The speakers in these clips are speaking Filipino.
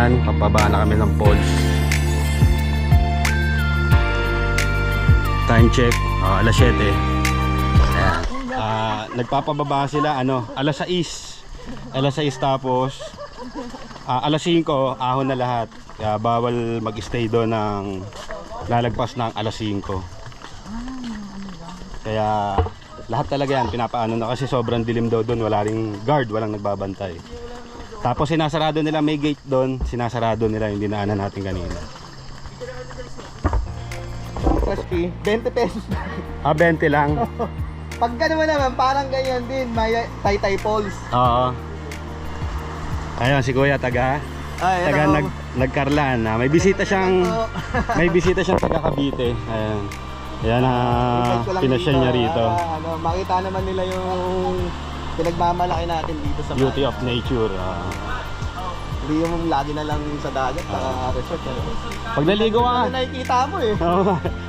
Ayan, papaba na kami ng falls. Time check, alas 7. Ayan. Nagpapababa sila alas 6. Alas 6 tapos alas 5 ahon na lahat. Kaya bawal mag-stay doon ng lalagpas ng alas 5. Kaya lahat talaga yan pinapaano na kasi sobrang dilim daw doon, wala ring guard, walang nagbabantay. Tapos sinasarado nila, may gate doon, sinasarado nila yung dinaanan natin kanina. Kasi 20 pesos. 20 lang. Pag gano'n naman, parang ganyan din, may Taytay Falls. Oo. Ayun si Kuya taga nagkarlan. May bisita siyang taga Cavite. Ayan. Yan pinasyal niya rito. Makita naman nila yung pinagmamalaki natin dito sa Beauty of nature. Hindi yung lagi na lang sa dagat resort. Pag naligo ka, nakikita mo eh.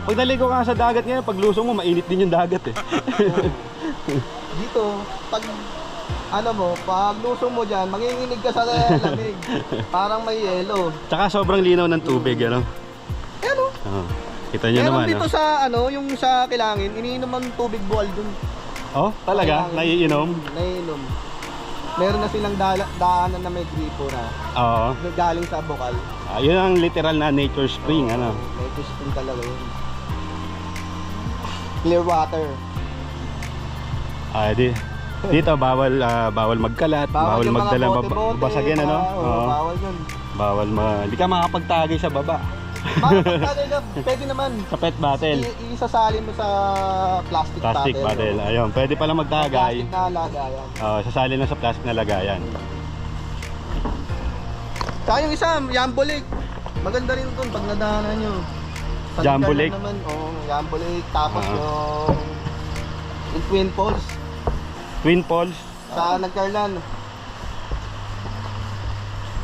Pag naligo ka sa dagat ngayon, pag lusong mo, mainit din yung dagat eh. Dito, pag pag lusong mo dyan, manginginig ka sa lamig. Parang may yelo. Tsaka sobrang linaw ng tubig, kita nyo naman. Dito sa yung sa Kilangin, iniinom ang tubig buwal dun. Oh, talaga? Naiinom? Naiinom. Meron na silang daanan na may gripo na. Oo. Galing sa Bukal. Yun ang literal na nature spring, Nature spring talaga yun. Clear water. Dito bawal magkalat, bawal magdala babasagin Bawal yun. Bawal hindi ka makapagtagay sa baba. Makapagtagay ka, pwede naman. Sa pet bottle. Isasali mo sa plastic bottle. Ayun, pwede pala magtagay. Plastic na lagayan. Sasali na sa plastic na lagayan. Saka yung isa, Yambo Lake. Maganda rin dun pag nadaanan nyo. Yambo Lake? Naman, Yambo Lake. Tapos yung Twin Falls. Twin Falls? Sa Nagkarlan.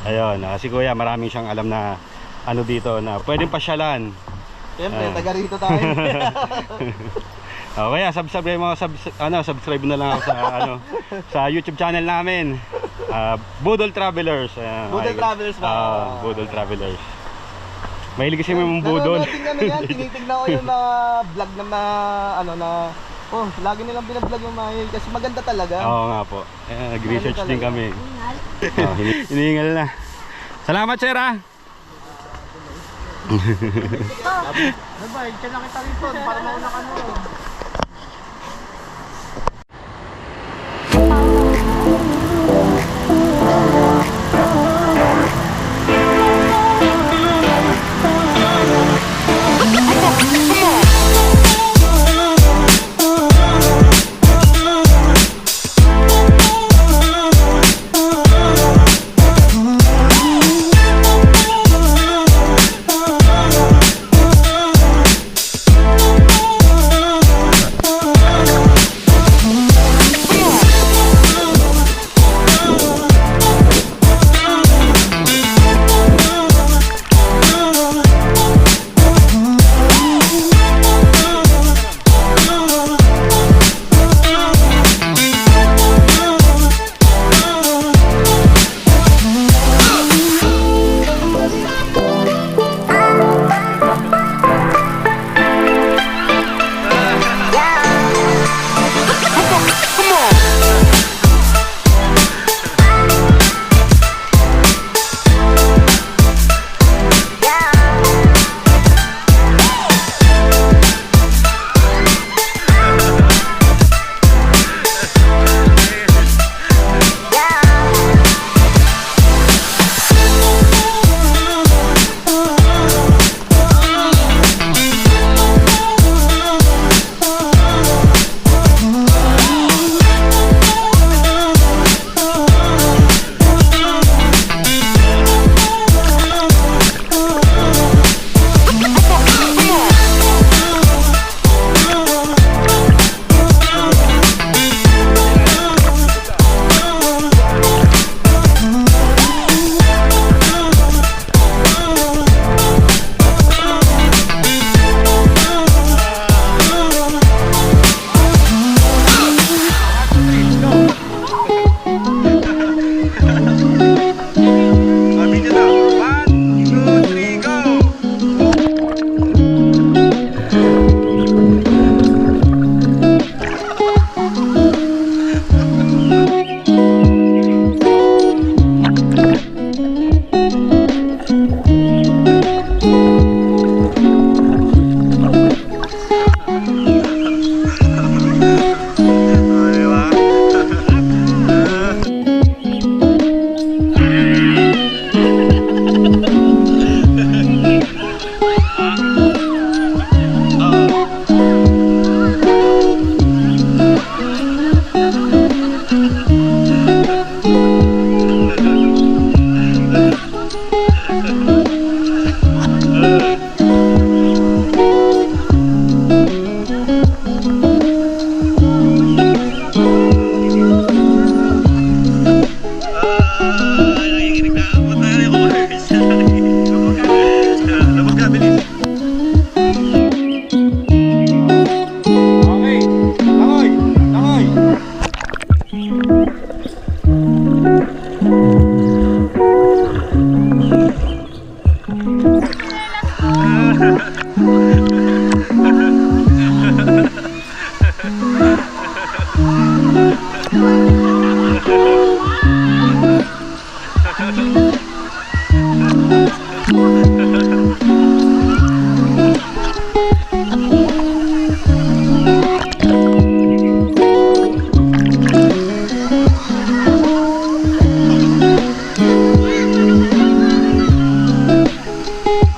Ayun, si Kuya maraming siyang alam na dito na pwedeng pasyalan. Siyempre, taga rito tayo. Kaya subscribe na lang ako sa sa YouTube channel namin. Budol Travelers. Budol Travelers ba? Budol Travelers. Mahilig kasi yung budol. Tinitignan ko yung mga vlog na lagi nilang binablog yung mga kasi maganda talaga. Oo nga po. Nag-research din kami. Hinihingal na. Salamat, sir. Bye, dyan lang kita rito para mauna ka mo.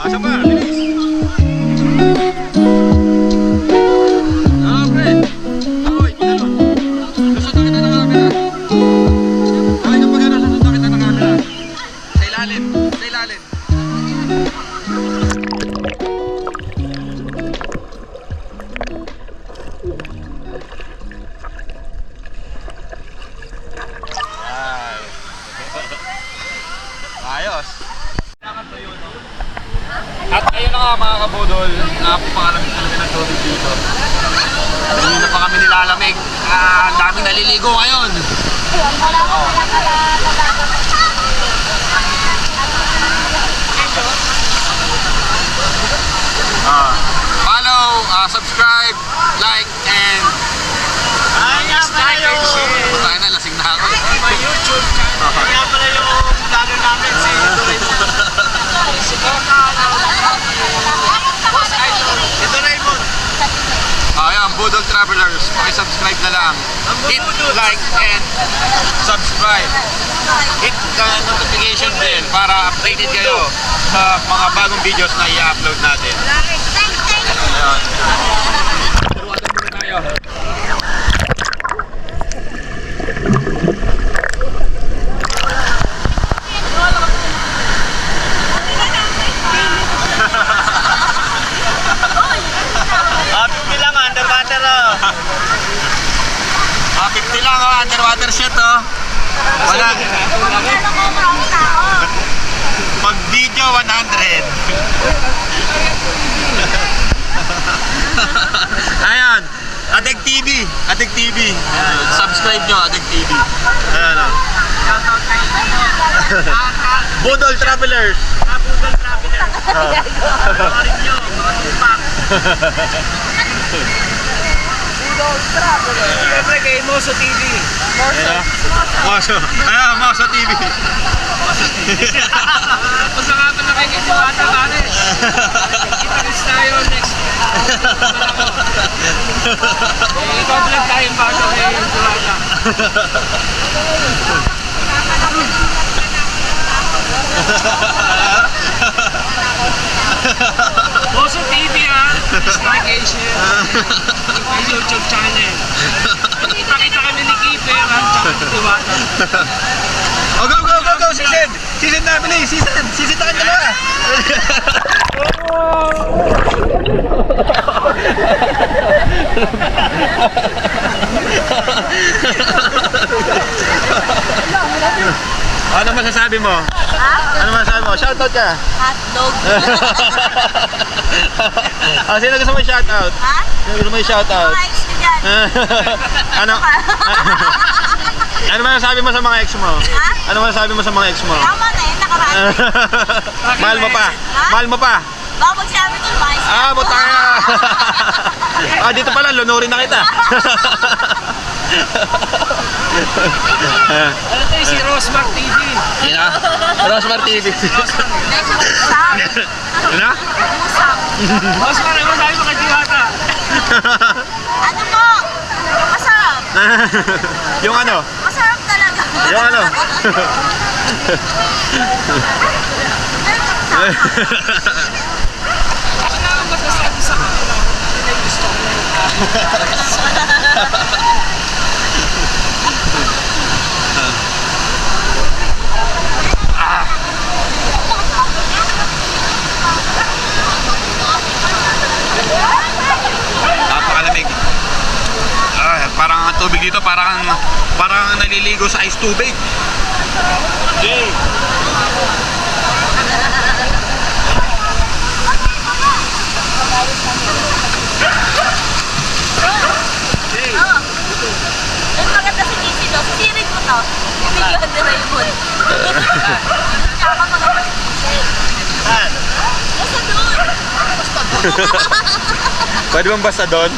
Asa pa, bilis. Pre. Oy, pagano. Lusutan kita ng camera. Ay, kapag ano, lusutan kita ng camera. Sa ilalim, sa ilalim. Ayos. At ayun na nga mga kabudol, napakalamig talaga ng tubig dito. Hindi na pa kami nilalamig. Ang daming naliligo ngayon. Follow, subscribe, like, and share. Tayo na, lasing na ako. My YouTube channel. Kaya pala yung vlogger namin si Doraemon. Boss Idol. Ito Raymond. Ayan, Budol Travelers, pakisubscribe na lang. Hit like and subscribe. Hit the notification bell para updated kayo sa mga bagong videos na i-upload natin. Ayan. Bilang underwater oh. 50 lang oh, underwater shot oh. Wala. Pag video 100. Ayan, Adeg TV, Adeg TV. Subscribe nyo, Adeg TV. Ayan oh. Budol Travelers. Google Traveler. Panoorin nyo, mga tupak. Siyempre kay Moso TV. Moso. Ayan, Moso TV. Kung sa nga pala kay Diwata pare. Kita-kits tayo next year. I-vlog tayong bago kay Diwata. Moso TV ha. Strike Asia. Yung YouTube channel. Ipakita kami ni Kipe at saka ni Diwata. Oh, go, go, go, go, Sisid! Sisid na, bilis! Sisid! Sisid na kanya na! Ano masasabi mo? Ha? Ano masasabi mo? Shoutout ka! Hotdog. Sino gusto mo i-shoutout? Ha? Sino gusto mo i-shoutout? Mga ex ko dyan. Ano? Ano masasabi mo sa mga ex mo? Ha? Ano masasabi mo sa mga ex mo? Tama na yun, nakaraan. Mahal mo pa? Ha? Mahal mo pa? Baka pag sinabi ko, mais na. Buta ka! Dito pala, lunurin na kita. Ano tayo si Rosmar TV? Yan Rosmar TV. Next usap. Ano? Usap. Rosmar, ano sabi mo kay Diwata? Ano po? Masarap. Yung ano? Masarap talaga. Yung ano? Wala kang masasabi sa kanila. Hindi na gusto ko. Napakalamig. Parang ang tubig dito, parang naliligo sa ice tubig. Jay! Ang maganda si Nisi daw. Sirin mo to. Ibigyan ni Raymond. Tsaka maganda si Nisi. Basta doon. Pwede bang basta doon?